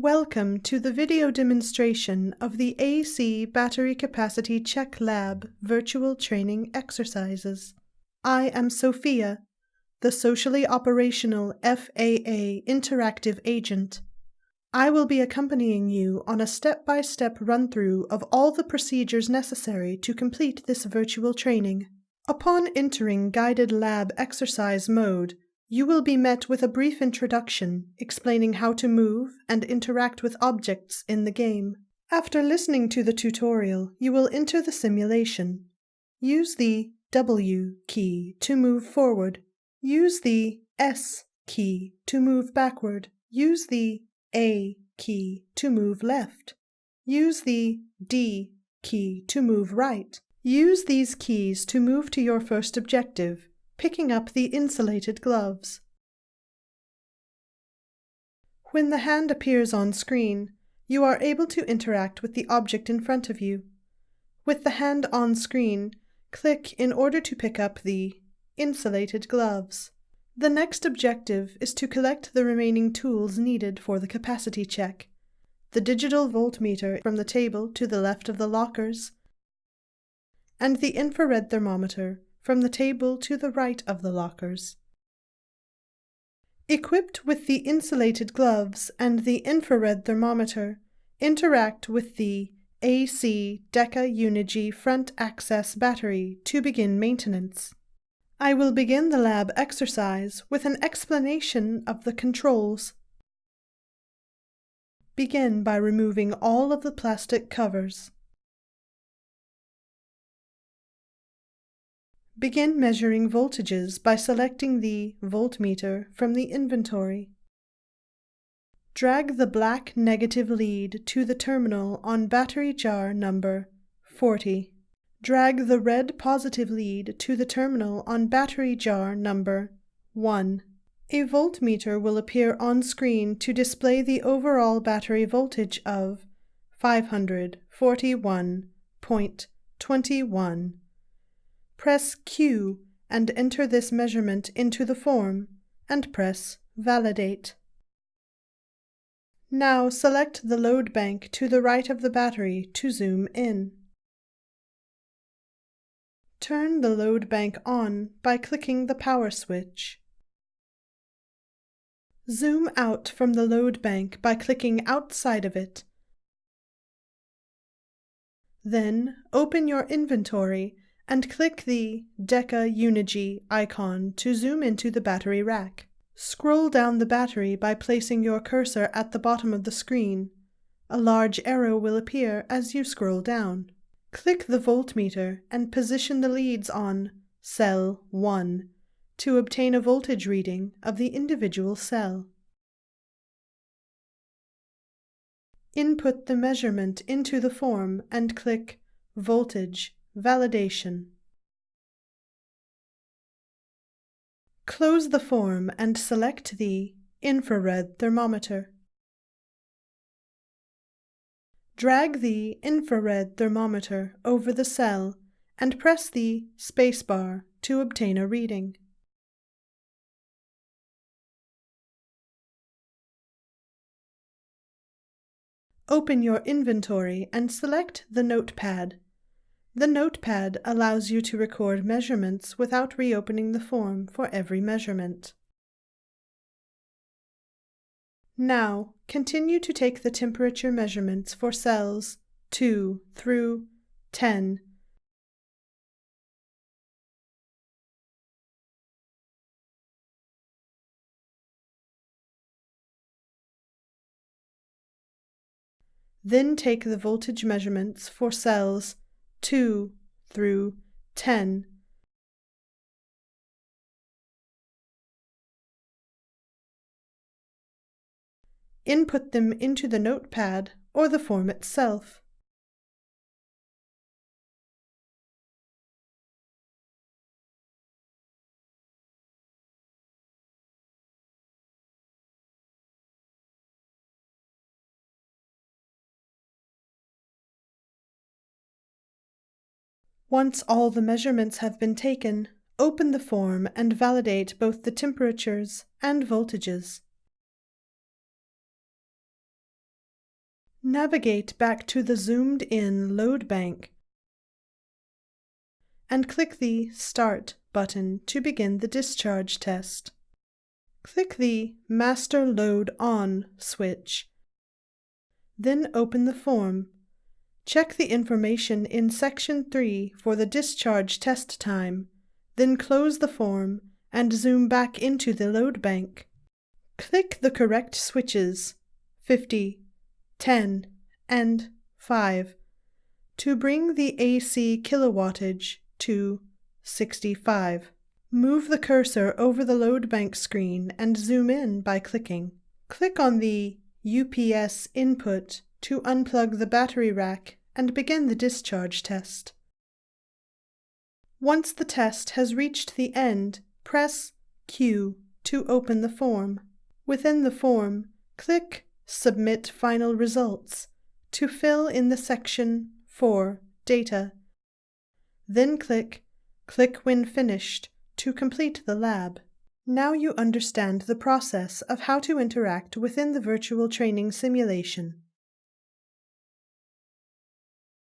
Welcome to the video demonstration of the AC Battery Capacity Check Lab virtual training exercises. I am Sophia, the socially operational FAA interactive agent. I will be accompanying you on a step-by-step run-through of all the procedures necessary to complete this virtual training. Upon entering guided lab exercise mode, you will be met with a brief introduction explaining how to move and interact with objects in the game. After listening to the tutorial, you will enter the simulation. Use the W key to move forward. Use the S key to move backward. Use the A key to move left. Use the D key to move right. Use these keys to move to your first objective, picking up the insulated gloves. When the hand appears on screen, you are able to interact with the object in front of you. With the hand on screen, click in order to pick up the insulated gloves. The next objective is to collect the remaining tools needed for the capacity check: the digital voltmeter from the table to the left of the lockers, and the infrared thermometer from the table to the right of the lockers. Equipped with the insulated gloves and the infrared thermometer, interact with the AC Deca Unigi front access battery to begin maintenance. I will begin the lab exercise with an explanation of the controls. Begin by removing all of the plastic covers. Begin measuring voltages by selecting the voltmeter from the inventory. Drag the black negative lead to the terminal on battery jar number 40. Drag the red positive lead to the terminal on battery jar number 1. A voltmeter will appear on screen to display the overall battery voltage of 541.21. Press Q and enter this measurement into the form, and press Validate. Now select the load bank to the right of the battery to zoom in. Turn the load bank on by clicking the power switch. Zoom out from the load bank by clicking outside of it. Then open your inventory and click the Deca Unigi icon to zoom into the battery rack. Scroll down the battery by placing your cursor at the bottom of the screen. A large arrow will appear as you scroll down. Click the voltmeter and position the leads on cell 1 to obtain a voltage reading of the individual cell. Input the measurement into the form and click Voltage Validation. Close the form and select the infrared thermometer. Drag the infrared thermometer over the cell and press the spacebar to obtain a reading. Open your inventory and select the notepad. The notepad allows you to record measurements without reopening the form for every measurement. Now, continue to take the temperature measurements for cells 2 through 10. Then take the voltage measurements for cells 2 through 10. Input them into the notepad or the form itself. Once all the measurements have been taken, open the form and validate both the temperatures and voltages. Navigate back to the zoomed-in load bank and click the Start button to begin the discharge test. Click the Master Load On switch. Then open the form. Check the information in Section 3 for the discharge test time, then close the form and zoom back into the load bank. Click the correct switches 50, 10, and 5 to bring the AC kilowattage to 65. Move the cursor over the load bank screen and zoom in by clicking. Click on the UPS input to unplug the battery rack and begin the discharge test. Once the test has reached the end, press Q to open the form. Within the form, click Submit Final Results to fill in the section for Data. Then click When Finished to complete the lab. Now you understand the process of how to interact within the virtual training simulation.